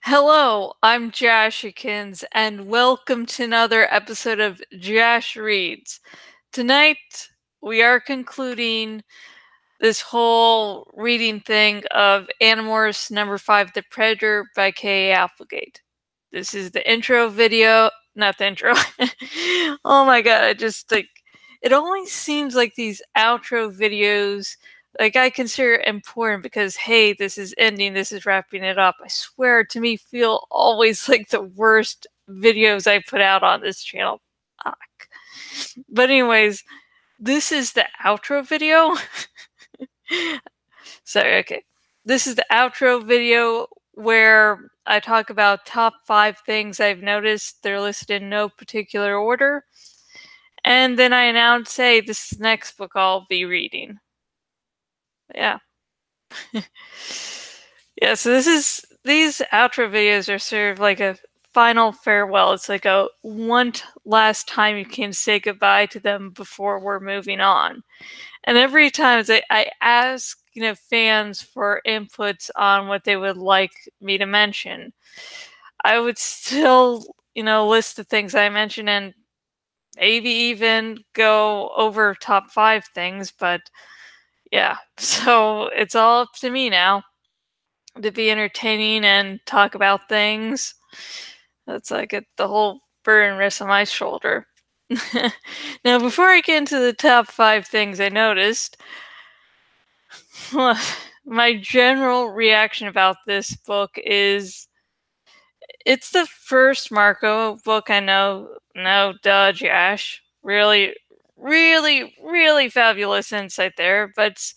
Hello, I'm Jashikins, and welcome to another episode of Jash Reads. Tonight, we are concluding this whole reading thing of Animorphs number 5, The Predator by K. Applegate. This is the intro video, not the intro. Oh my god, it always seems like these outro videos I consider important because, hey, this is ending, this is wrapping it up. I swear, to me, feel always like the worst videos I put out on this channel. Fuck. But anyways, this is the outro video. Sorry, okay. This is the outro video where I talk about top 5 things I've noticed. They're listed in no particular order. And then I announce, hey, this is the next book I'll be reading. Yeah. Yeah, so these outro videos are sort of like a final farewell. It's like a one last time you can say goodbye to them before we're moving on. And every time I ask, fans for inputs on what they would like me to mention, I would still, list the things I mentioned and maybe even go over top 5 things, but yeah, so it's all up to me now to be entertaining and talk about things. That's like the whole burden rests on my shoulder. Now, before I get into the top 5 things I noticed, my general reaction about this book is it's the first Marco book I know. No, duh, Jash. Really, really, really fabulous insight there. But it's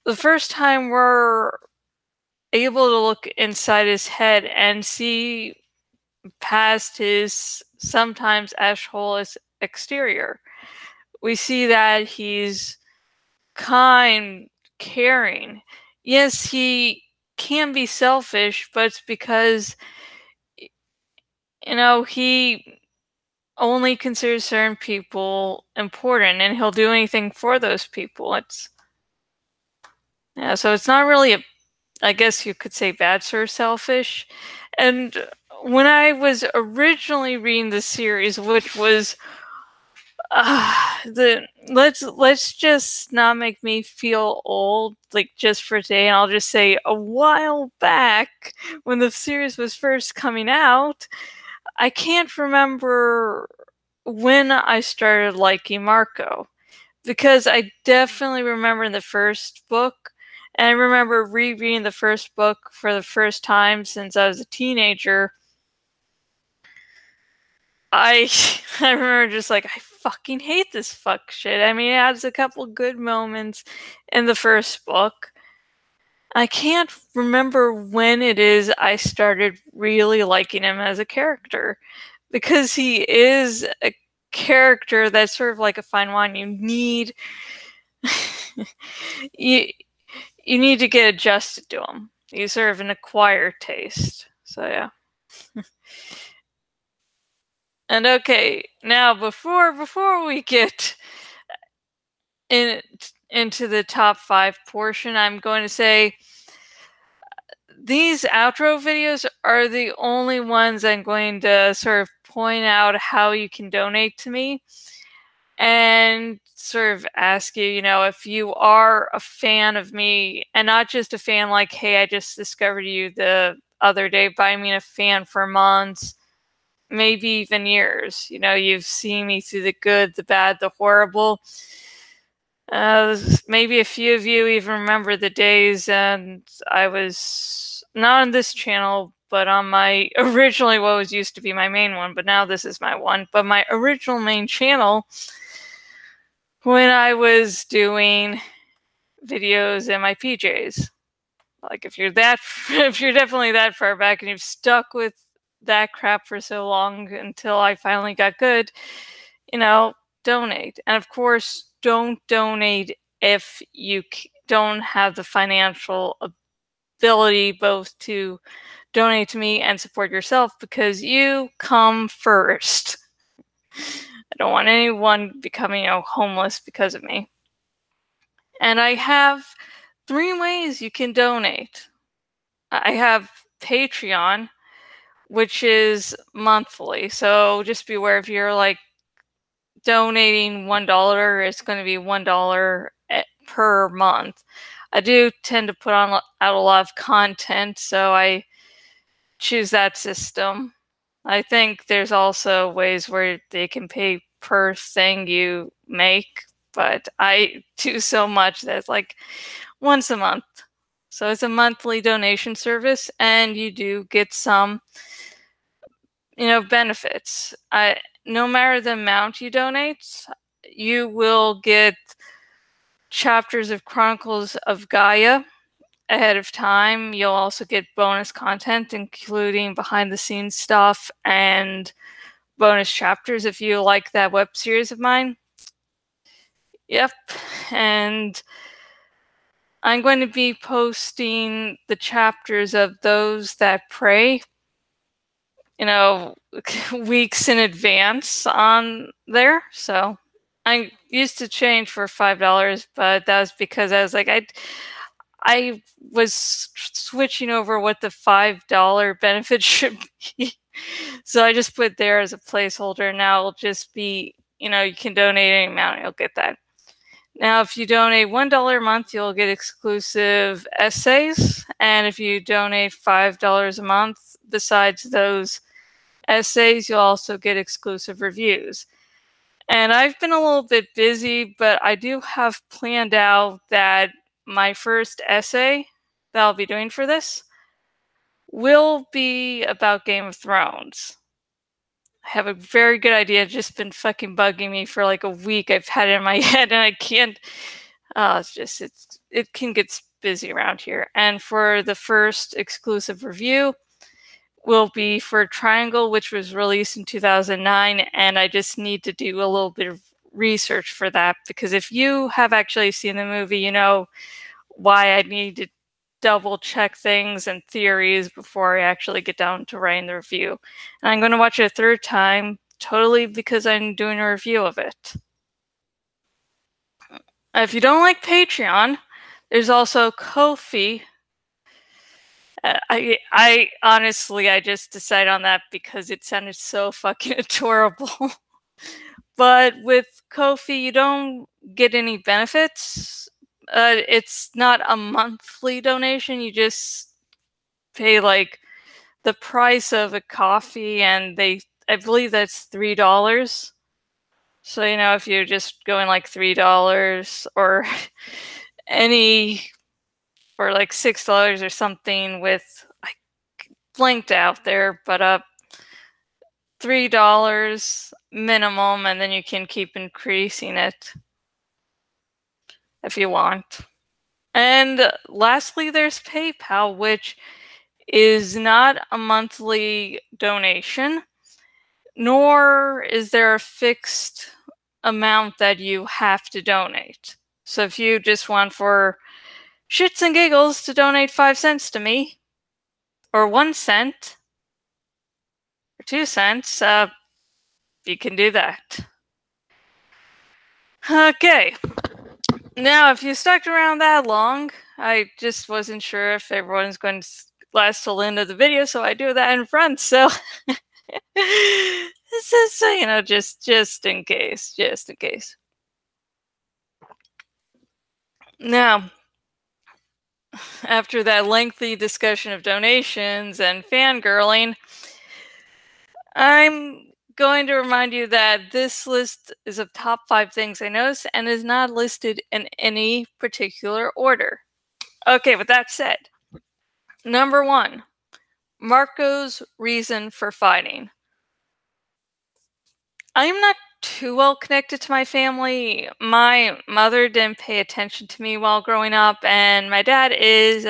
the first time we're able to look inside his head and see past his sometimes ashholeless exterior. We see that he's kind, caring. Yes, he can be selfish, but it's because, he only considers certain people important and he'll do anything for those people. So it's not really I guess you could say bad sort of selfish. And when I was originally reading the series, which was let's just not make me feel old, like just for today, and I'll just say a while back when the series was first coming out, I can't remember when I started liking Marco, because I definitely remember in the first book, and I remember rereading the first book for the first time since I was a teenager. I remember just like, I fucking hate this fuck shit. I mean, it has a couple good moments in the first book. I can't remember when it is I started really liking him as a character, because he is a character that's sort of like a fine wine. You need you need to get adjusted to him. He's sort of an acquired taste. So yeah. And okay, now before we get into the top 5 portion, I'm going to say these outro videos are the only ones I'm going to sort of point out how you can donate to me and sort of ask you, if you are a fan of me, and not just a fan like, hey, I just discovered you the other day, but I mean a fan for months, maybe even years. You've seen me through the good, the bad, the horrible. Maybe a few of you even remember the days and I was not on this channel, but on my originally what was used to be my main one, but now this is my one. But my original main channel, when I was doing videos in my PJs. Like, if you're definitely that far back and you've stuck with that crap for so long until I finally got good, donate. And of course, don't donate if you don't have the financial ability both to donate to me and support yourself, because you come first. I don't want anyone becoming homeless because of me. And I have 3 ways you can donate. I have Patreon, which is monthly. So just be aware if you're like donating $1, it's going to be $1 per month. I do tend to put on out a lot of content, so I choose that system. I think there's also ways where they can pay per thing you make, but I do so much that it's like once a month. So it's a monthly donation service, and you do get some, benefits. No matter the amount you donate, you will get chapters of Chronicles of Gaia ahead of time. You'll also get bonus content, including behind the scenes stuff and bonus chapters if you like that web series of mine. Yep. And I'm going to be posting the chapters of Those That Pray, weeks in advance on there. So I used to change for $5, but that was because I was like, I was switching over what the $5 benefit should be. So I just put there as a placeholder. Now it'll just be, you can donate any amount, you'll get that. Now, if you donate $1 a month, you'll get exclusive essays. And if you donate $5 a month, besides those essays, you'll also get exclusive reviews. And I've been a little bit busy, but I do have planned out that my first essay that I'll be doing for this will be about Game of Thrones. I have a very good idea. It's just been fucking bugging me for like a week. I've had it in my head and I can't. It can get busy around here. And for the first exclusive review will be for Triangle, which was released in 2009. And I just need to do a little bit of research for that, because if you have actually seen the movie, you know why I need to double check things and theories before I actually get down to writing the review. And I'm going to watch it a third time, totally because I'm doing a review of it. If you don't like Patreon, there's also Ko-fi. I honestly, I just decided on that because it sounded so fucking adorable. But with Ko-fi, you don't get any benefits. It's not a monthly donation. You just pay like the price of a coffee, and I believe that's $3. So, if you're just going like $3 or or like $6 or something with, I blanked out there, but $3 minimum, and then you can keep increasing it if you want. And lastly, there's PayPal, which is not a monthly donation, nor is there a fixed amount that you have to donate. So if you just want for shits and giggles to donate 5 cents to me, or 1 cent, or 2 cents, you can do that. Okay. Now, if you stuck around that long, I just wasn't sure if everyone's going to last till the end of the video, so I do that in front. So, this is, just in case, Now, after that lengthy discussion of donations and fangirling, I'm going to remind you that this list is of top 5 things I noticed and is not listed in any particular order. Okay, with that said, number 1, Marco's reason for fighting. I'm not too well connected to my family. My mother didn't pay attention to me while growing up, and my dad is,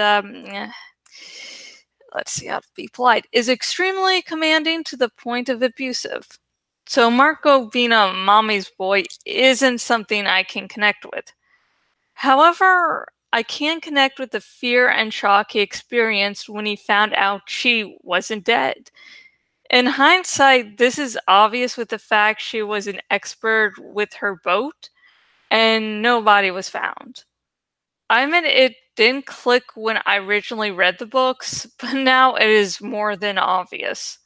let's see how to be polite, is extremely commanding to the point of abusive. So Marco being a mommy's boy isn't something I can connect with. However, I can connect with the fear and shock he experienced when he found out she wasn't dead. In hindsight, this is obvious with the fact she was an expert with her boat and nobody was found. I mean, it didn't click when I originally read the books, but now it is more than obvious.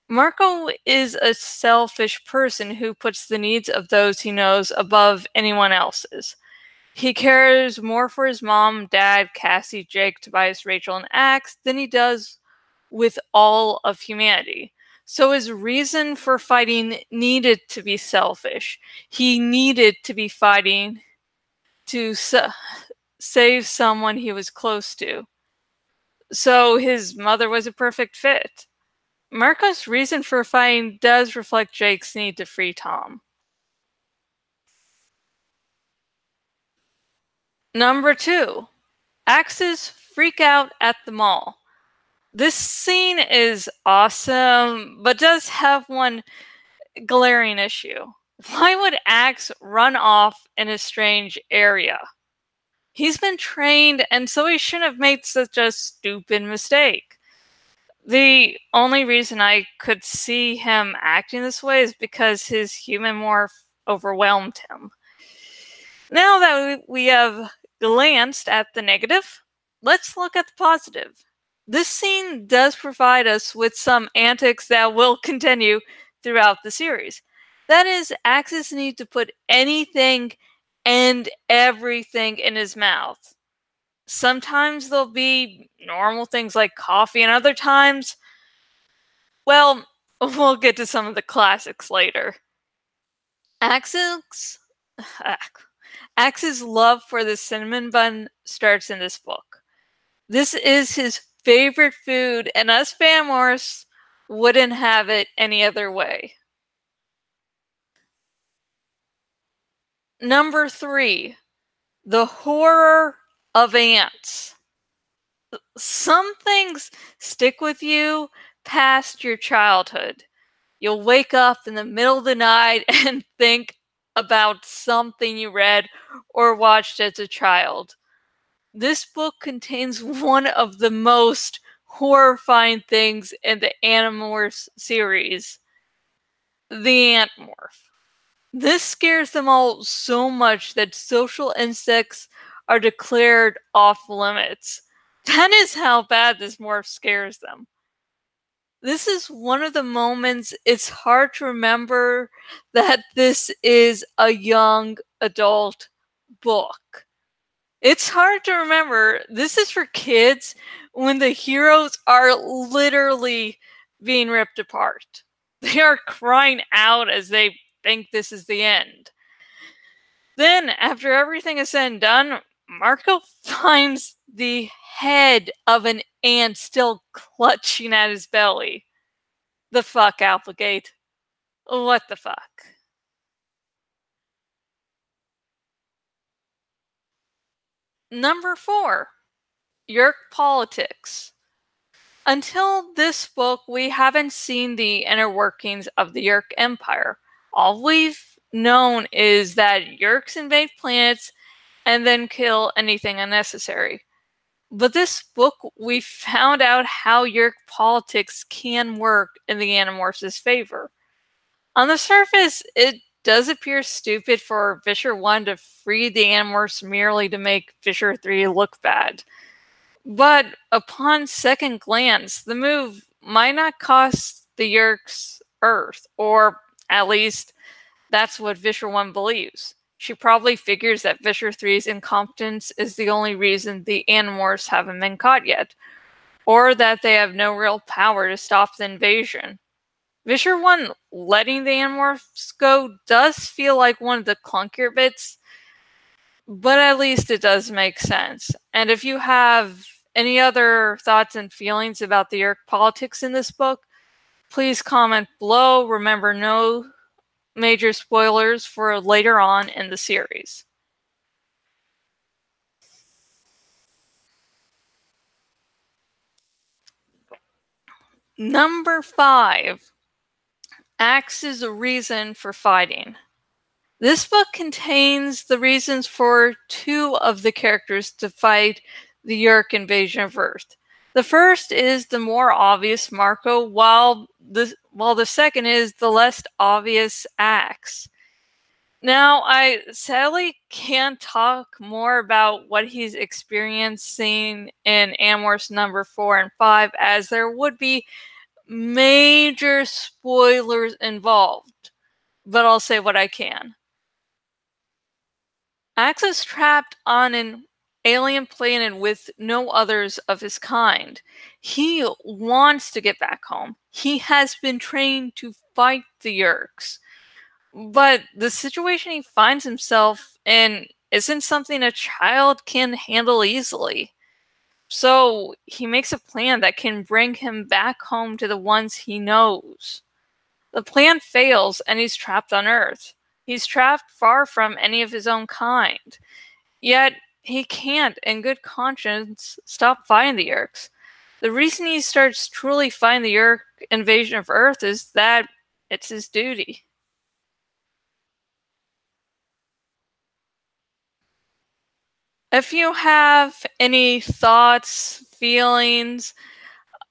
Marco is a selfish person who puts the needs of those he knows above anyone else's. He cares more for his mom, dad, Cassie, Jake, Tobias, Rachel, and Axe than he does with all of humanity. So his reason for fighting needed to be selfish. He needed to be fighting to save someone he was close to. So his mother was a perfect fit. Marco's reason for fighting does reflect Jake's need to free Tom. Number 2, Axe's Freakout at the mall. This scene is awesome, but does have one glaring issue. Why would Axe run off in a strange area? He's been trained, and so he shouldn't have made such a stupid mistake. The only reason I could see him acting this way is because his human morph overwhelmed him. Now that we have glanced at the negative, let's look at the positive. This scene does provide us with some antics that will continue throughout the series. That is, Axe's need to put anything and everything in his mouth. Sometimes there'll be normal things like coffee, and other times, well, we'll get to some of the classics later. Axe's love for the cinnamon bun starts in this book. This is his favorite food, and us Animorphs wouldn't have it any other way. Number 3, the horror of ants. Some things stick with you past your childhood. You'll wake up in the middle of the night and think about something you read or watched as a child. This book contains one of the most horrifying things in the Animorphs series, the Antmorph. This scares them all so much that social insects are declared off limits. That is how bad this morph scares them. This is one of the moments it's hard to remember that this is a young adult book. It's hard to remember this is for kids when the heroes are literally being ripped apart. They are crying out as they think this is the end. Then, after everything is said and done, Marco finds the head of an ant still clutching at his belly. The fuck, Applegate? What the fuck? Number 4, Yeerk politics. Until this book, we haven't seen the inner workings of the Yeerk Empire. All we've known is that Yeerks invade planets and then kill anything unnecessary. But this book, we found out how Yeerk politics can work in the Animorphs' favor. On the surface, it does appear stupid for Fisher 1 to free the Animorphs merely to make Fisher 3 look bad. But upon second glance, the move might not cost the Yeerks Earth, or at least that's what Fisher 1 believes. She probably figures that Fisher 3's incompetence is the only reason the Animorphs haven't been caught yet, or that they have no real power to stop the invasion. Fisher 1 letting the Animorphs go does feel like one of the clunkier bits, but at least it does make sense. And if you have any other thoughts and feelings about the Yeerk politics in this book, please comment below. Remember, no major spoilers for later on in the series. Number 5, Axe's reason for fighting. This book contains the reasons for 2 of the characters to fight the Yeerk invasion of Earth. The first is the more obvious Marco, while the second is the less obvious Axe. Now, I sadly can't talk more about what he's experiencing in Animorphs number 4 and 5, as there would be major spoilers involved, but I'll say what I can. Ax is trapped on an alien planet with no others of his kind. He wants to get back home. He has been trained to fight the Yeerks. But the situation he finds himself in isn't something a child can handle easily. So he makes a plan that can bring him back home to the ones he knows. The plan fails and he's trapped on Earth. He's trapped far from any of his own kind. Yet he can't, in good conscience, stop fighting the Yeerks. The reason he starts truly fighting the Yeerk invasion of Earth is that it's his duty. If you have any thoughts, feelings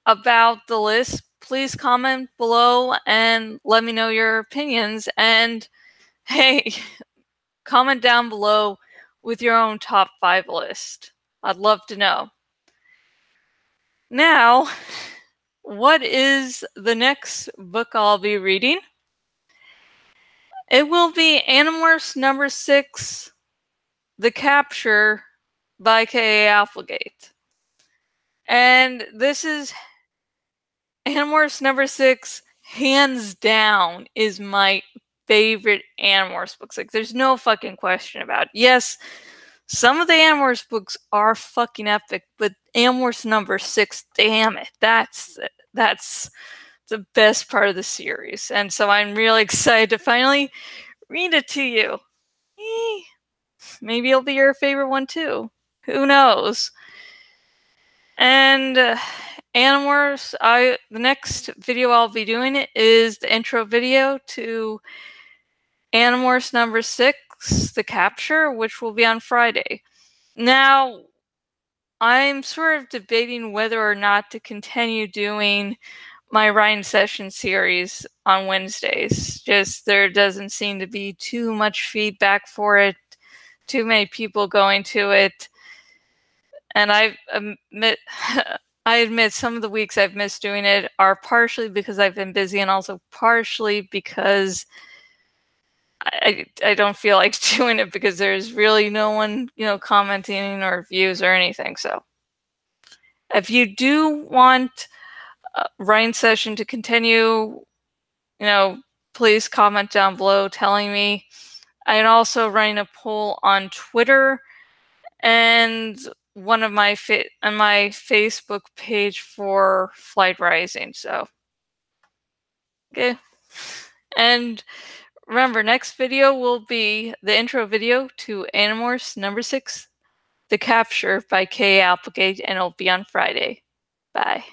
about the list, please comment below and let me know your opinions. And hey, comment down below with your own top 5 list. I'd love to know. Now, what is the next book I'll be reading? It will be Animorphs number 6, The Capture by K.A. Applegate. And this is Animorphs number 6, hands down, is my favorite Animorphs books. Like, there's no fucking question about it. Yes, some of the Animorphs books are fucking epic, but Animorphs number 6, damn it, that's the best part of the series. And so I'm really excited to finally read it to you. Maybe it'll be your favorite one too. Who knows? And Animorphs, the next video I'll be doing it is the intro video to Animorphs number 6, The Capture, which will be on Friday. Now, I'm sort of debating whether or not to continue doing my writing session series on Wednesdays. Just there doesn't seem to be too much feedback for it, too many people going to it. And I admit some of the weeks I've missed doing it are partially because I've been busy and also partially because I don't feel like doing it because there's really no one, commenting or views or anything. So if you do want writing session to continue, please comment down below telling me. I'm also running a poll on Twitter and one of my on my Facebook page for Flight Rising. So, okay. And remember, next video will be the intro video to Animorphs number 6, The Capture by K. Applegate, and it'll be on Friday. Bye.